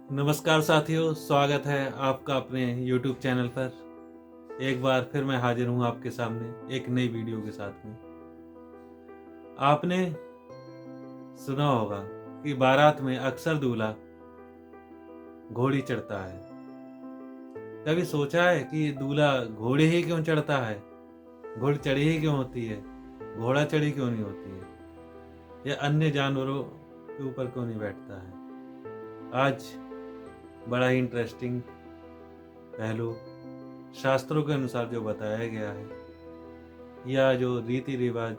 नमस्कार साथियों, स्वागत है आपका अपने YouTube चैनल पर। एक बार फिर मैं हाजिर हूँ आपके सामने एक नई वीडियो के साथ में। आपने सुना होगा कि बारात में अक्सर दूल्हा घोड़ी चढ़ता है। कभी सोचा है कि दूल्हा घोड़े ही क्यों चढ़ता है? घोड़ी चढ़ी ही क्यों होती है? घोड़ा चढ़ी क्यों नहीं होती है? या अन्य जानवरों के ऊपर क्यों नहीं बैठता है? आज बड़ा ही इंटरेस्टिंग पहलू शास्त्रों के अनुसार जो बताया गया है या जो रीति रिवाज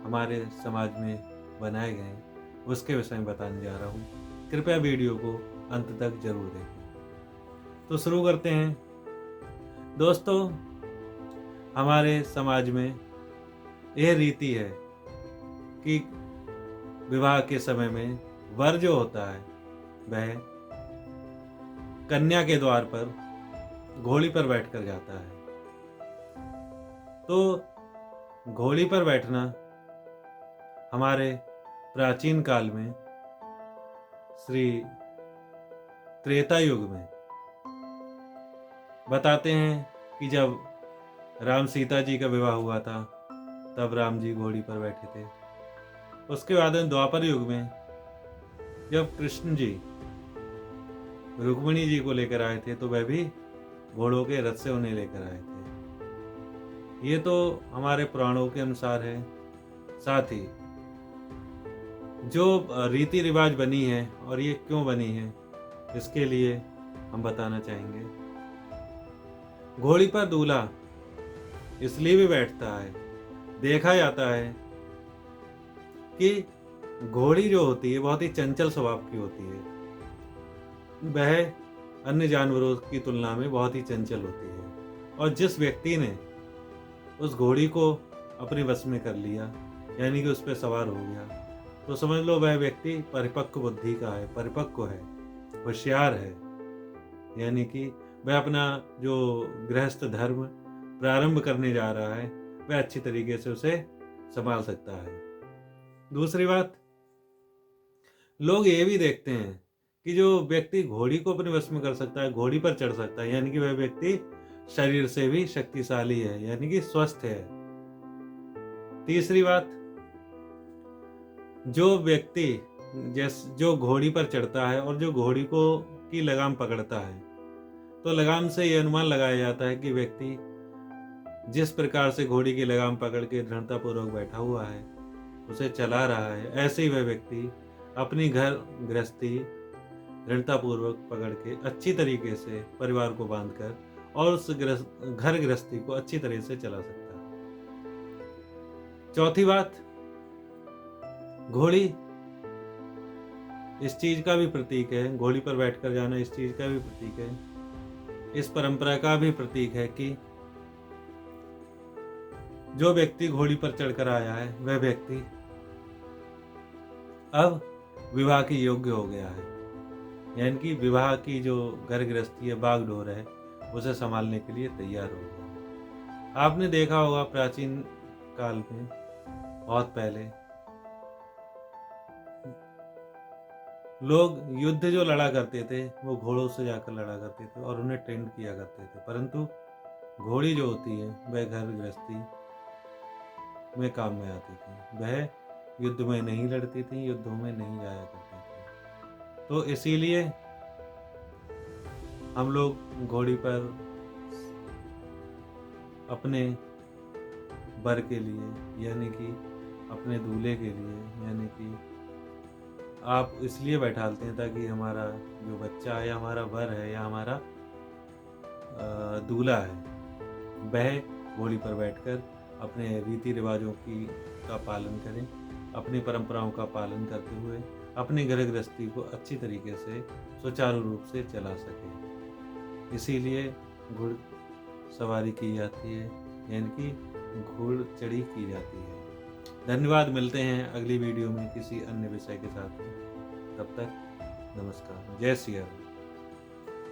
हमारे समाज में बनाए गए हैं उसके विषय में बताने जा रहा हूँ। कृपया वीडियो को अंत तक जरूर देखें। तो शुरू करते हैं। दोस्तों, हमारे समाज में यह रीति है कि विवाह के समय में वर जो होता है वह कन्या के द्वार पर घोड़ी पर बैठकर जाता है। तो घोड़ी पर बैठना हमारे प्राचीन काल में श्री त्रेता युग में बताते हैं कि जब राम सीता जी का विवाह हुआ था तब राम जी घोड़ी पर बैठे थे। उसके बाद में द्वापर युग में जब कृष्ण जी रुक्मिणी जी को लेकर आए थे तो वह भी घोड़ों के रथ से उन्हें लेकर आए थे। ये तो हमारे पुराणों के अनुसार है। साथ ही जो रीति रिवाज बनी है और ये क्यों बनी है इसके लिए हम बताना चाहेंगे। घोड़ी पर दूल्हा इसलिए भी बैठता है, देखा जाता है कि घोड़ी जो होती है बहुत ही चंचल स्वभाव की होती है। वह अन्य जानवरों की तुलना में बहुत ही चंचल होती है और जिस व्यक्ति ने उस घोड़ी को अपने वश में कर लिया यानी कि उस पर सवार हो गया तो समझ लो वह व्यक्ति परिपक्व बुद्धि का है, परिपक्व है, होशियार है। यानी कि वह अपना जो गृहस्थ धर्म प्रारंभ करने जा रहा है वह अच्छी तरीके से उसे संभाल सकता है। दूसरी बात, लोग ये भी देखते हैं कि जो व्यक्ति घोड़ी को अपने वश में कर सकता है, घोड़ी पर चढ़ सकता है, यानी कि वह व्यक्ति शरीर से भी शक्तिशाली है, यानी कि स्वस्थ है। तीसरी बात, जो व्यक्ति जो घोड़ी पर चढ़ता है और जो घोड़ी को की लगाम पकड़ता है तो लगाम से यह अनुमान लगाया जाता है कि व्यक्ति जिस प्रकार से घोड़ी की लगाम पकड़ के दृढ़तापूर्वक बैठा हुआ है, उसे चला रहा है, ऐसे ही वह व्यक्ति अपनी घर गृहस्थी दृढ़तापूर्वक पकड़ के अच्छी तरीके से परिवार को बांधकर और उस घर गृहस्थी को अच्छी तरह से चला सकता है। चौथी बात, घोड़ी इस चीज का भी प्रतीक है, घोड़ी पर बैठकर जाना इस चीज का भी प्रतीक है, इस परंपरा का भी प्रतीक है कि जो व्यक्ति घोड़ी पर चढ़कर आया है वह व्यक्ति अब विवाह के योग्य हो गया है। यानी कि विवाह की जो घर गृहस्थी है, बागडोर है, उसे संभालने के लिए तैयार हो गया है। आपने देखा होगा प्राचीन काल में बहुत पहले लोग युद्ध जो लड़ा करते थे वो घोड़ों से जाकर लड़ा करते थे और उन्हें ट्रेंड किया करते थे, परंतु घोड़ी जो होती है वह घर गृहस्थी में काम में आती थी। वह युद्ध में नहीं लड़ती थी, युद्धों में नहीं जाया करती थी। तो इसीलिए हम लोग घोड़ी पर अपने वर के लिए यानी कि अपने दूल्हे के लिए यानी कि आप इसलिए बैठालते हैं ताकि हमारा जो बच्चा है या हमारा वर है या हमारा दूल्हा है वह घोड़ी पर बैठकर अपने रीति रिवाजों का पालन करें, अपनी परंपराओं का पालन करते हुए अपनी घर गृहस्थी को अच्छी तरीके से सुचारू रूप से चला सके। इसीलिए घुड़ सवारी की जाती है, यानी कि घोड़ चढ़ी की जाती है। धन्यवाद, मिलते हैं अगली वीडियो में किसी अन्य विषय के साथ। तब तक नमस्कार, जय श्री राम।